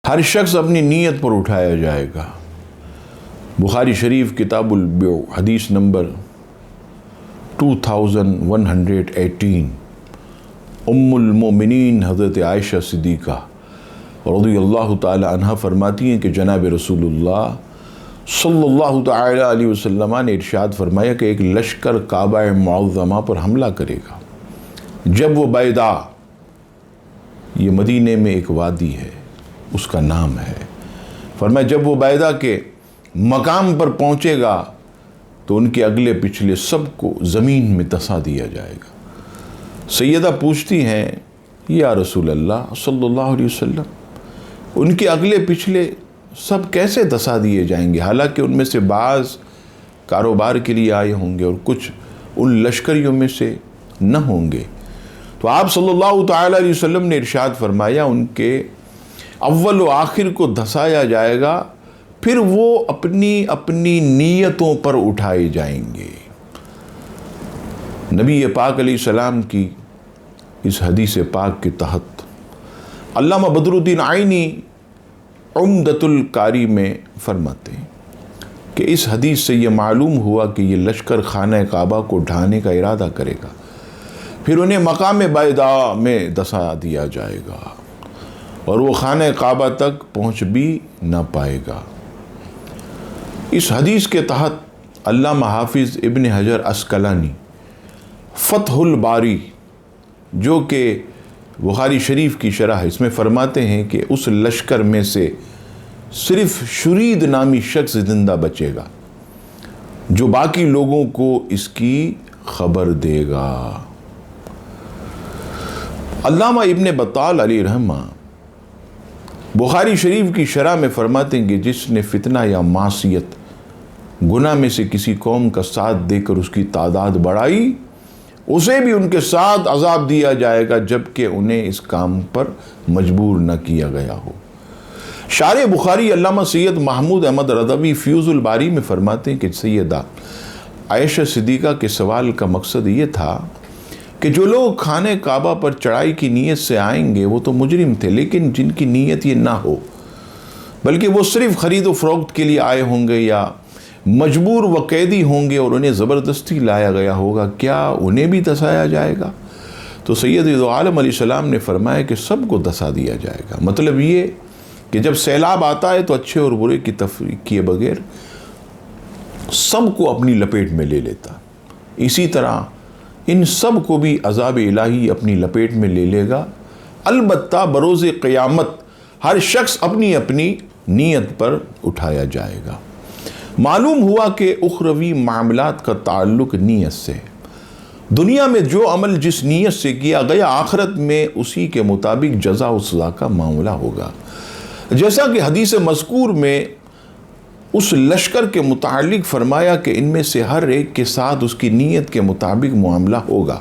ہر شخص اپنی نیت پر اٹھایا جائے گا۔ بخاری شریف کتاب البیع حدیث نمبر 2118 ام المؤمنین حضرت عائشہ صدیقہ رضی اللہ تعالی عنہ فرماتی ہیں کہ جناب رسول اللہ صلی اللہ تعالی علیہ وسلم نے ارشاد فرمایا کہ ایک لشکر کعبہ معظمہ پر حملہ کرے گا جب وہ بیدا، یہ مدینے میں ایک وادی ہے، اس کا نام ہے، فرمایا جب وہ بیدا کے مقام پر پہنچے گا تو ان کے اگلے پچھلے سب کو زمین میں دسا دیا جائے گا۔ سیدہ پوچھتی ہیں یا رسول اللہ صلی اللہ علیہ وسلم، ان کے اگلے پچھلے سب کیسے دسا دیے جائیں گے، حالانکہ ان میں سے بعض کاروبار کے لیے آئے ہوں گے اور کچھ ان لشکریوں میں سے نہ ہوں گے؟ تو آپ صلی اللہ تعالی علیہ وسلم نے ارشاد فرمایا ان کے اول و آخر کو دھسایا جائے گا، پھر وہ اپنی اپنی نیتوں پر اٹھائے جائیں گے۔ نبی پاک علیہ السلام کی اس حدیث پاک کے تحت علامہ بدر الدین عینی عمدۃ القاری میں فرماتے ہیں کہ اس حدیث سے یہ معلوم ہوا کہ یہ لشکر خانہ کعبہ کو ڈھانے کا ارادہ کرے گا، پھر انہیں مقام بیدا میں دسا دیا جائے گا اور وہ خانہ کعبہ تک پہنچ بھی نہ پائے گا۔ اس حدیث کے تحت علامہ حافظ ابن حجر عسقلانی فتح الباری جو کہ بخاری شریف کی شرح ہے، اس میں فرماتے ہیں کہ اس لشکر میں سے صرف شرید نامی شخص زندہ بچے گا جو باقی لوگوں کو اس کی خبر دے گا۔ علامہ ابن بطال علیہ رحمہ بخاری شریف کی شرح میں فرماتے ہیں کہ جس نے فتنہ یا معصیت گناہ میں سے کسی قوم کا ساتھ دے کر اس کی تعداد بڑھائی، اسے بھی ان کے ساتھ عذاب دیا جائے گا جبکہ انہیں اس کام پر مجبور نہ کیا گیا ہو۔ شارح بخاری علامہ سید محمود احمد رضوی فیوز الباری میں فرماتے ہیں کہ سیدہ عائشہ صدیقہ کے سوال کا مقصد یہ تھا کہ جو لوگ خانہ کعبہ پر چڑھائی کی نیت سے آئیں گے وہ تو مجرم تھے، لیکن جن کی نیت یہ نہ ہو بلکہ وہ صرف خرید و فروخت کے لیے آئے ہوں گے یا مجبور و قیدی ہوں گے اور انہیں زبردستی لایا گیا ہوگا، کیا انہیں بھی دسایا جائے گا؟ تو سید دو عالم علیہ السلام نے فرمایا کہ سب کو دسا دیا جائے گا۔ مطلب یہ کہ جب سیلاب آتا ہے تو اچھے اور برے کی تفریق کیے بغیر سب کو اپنی لپیٹ میں لے لیتا، اسی طرح ان سب کو بھی عذاب الہی اپنی لپیٹ میں لے لے گا، البتہ بروز قیامت ہر شخص اپنی اپنی نیت پر اٹھایا جائے گا۔ معلوم ہوا کہ اخروی معاملات کا تعلق نیت سے، دنیا میں جو عمل جس نیت سے کیا گیا آخرت میں اسی کے مطابق جزا و سزا کا معاملہ ہوگا۔ جیسا کہ حدیث مذکور میں اس لشکر کے متعلق فرمایا کہ ان میں سے ہر ایک کے ساتھ اس کی نیت کے مطابق معاملہ ہوگا،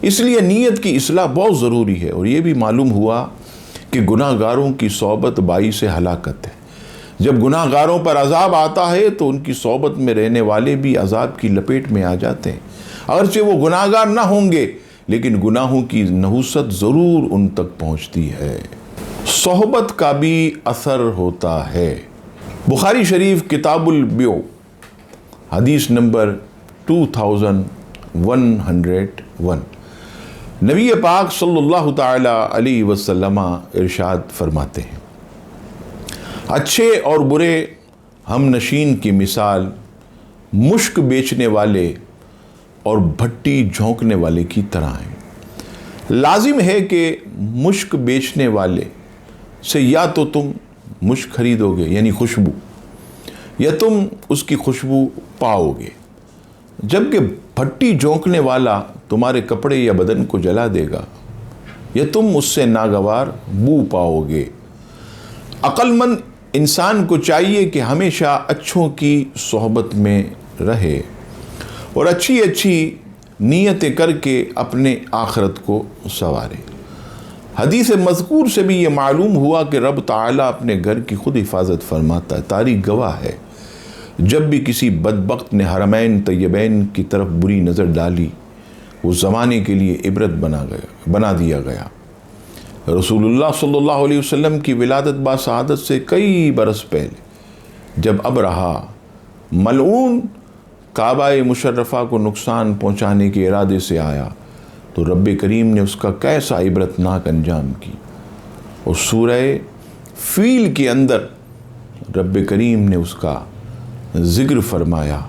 اس لیے نیت کی اصلاح بہت ضروری ہے۔ اور یہ بھی معلوم ہوا کہ گناہ گاروں کی صحبت باعث ہلاکت ہے۔ جب گناہ گاروں پر عذاب آتا ہے تو ان کی صحبت میں رہنے والے بھی عذاب کی لپیٹ میں آ جاتے ہیں، اگرچہ وہ گناہ گار نہ ہوں گے لیکن گناہوں کی نحوست ضرور ان تک پہنچتی ہے۔ صحبت کا بھی اثر ہوتا ہے۔ بخاری شریف کتاب البیع حدیث نمبر 2101 نبی پاک صلی اللہ تعالی علیہ وسلم ارشاد فرماتے ہیں اچھے اور برے ہم نشین کی مثال مشک بیچنے والے اور بھٹی جھونکنے والے کی طرح ہیں۔ لازم ہے کہ مشک بیچنے والے سے یا تو تم مشک خریدو گے یعنی خوشبو، یا تم اس کی خوشبو پاؤ گے، جبکہ بھٹی جھونکنے والا تمہارے کپڑے یا بدن کو جلا دے گا یا تم اس سے ناگوار بو پاؤ گے۔ عقل مند انسان کو چاہیے کہ ہمیشہ اچھوں کی صحبت میں رہے اور اچھی اچھی نیتیں کر کے اپنے آخرت کو سنوارے۔ حدیث مذکور سے بھی یہ معلوم ہوا کہ رب تعالیٰ اپنے گھر کی خود حفاظت فرماتا ہے۔ تاریخ گواہ ہے جب بھی کسی بدبخت نے حرمین طیبین کی طرف بری نظر ڈالی وہ زمانے کے لیے عبرت بنا دیا گیا۔ رسول اللہ صلی اللہ علیہ وسلم کی ولادت باسعادت سے کئی برس پہلے جب ابرہہ ملعون کعبہ مشرفہ کو نقصان پہنچانے کے ارادے سے آیا تو رب کریم نے اس کا کیسا عبرتناک انجام کی. اور سورہ فیل کے اندر رب کریم نے اس کا ذکر فرمایا.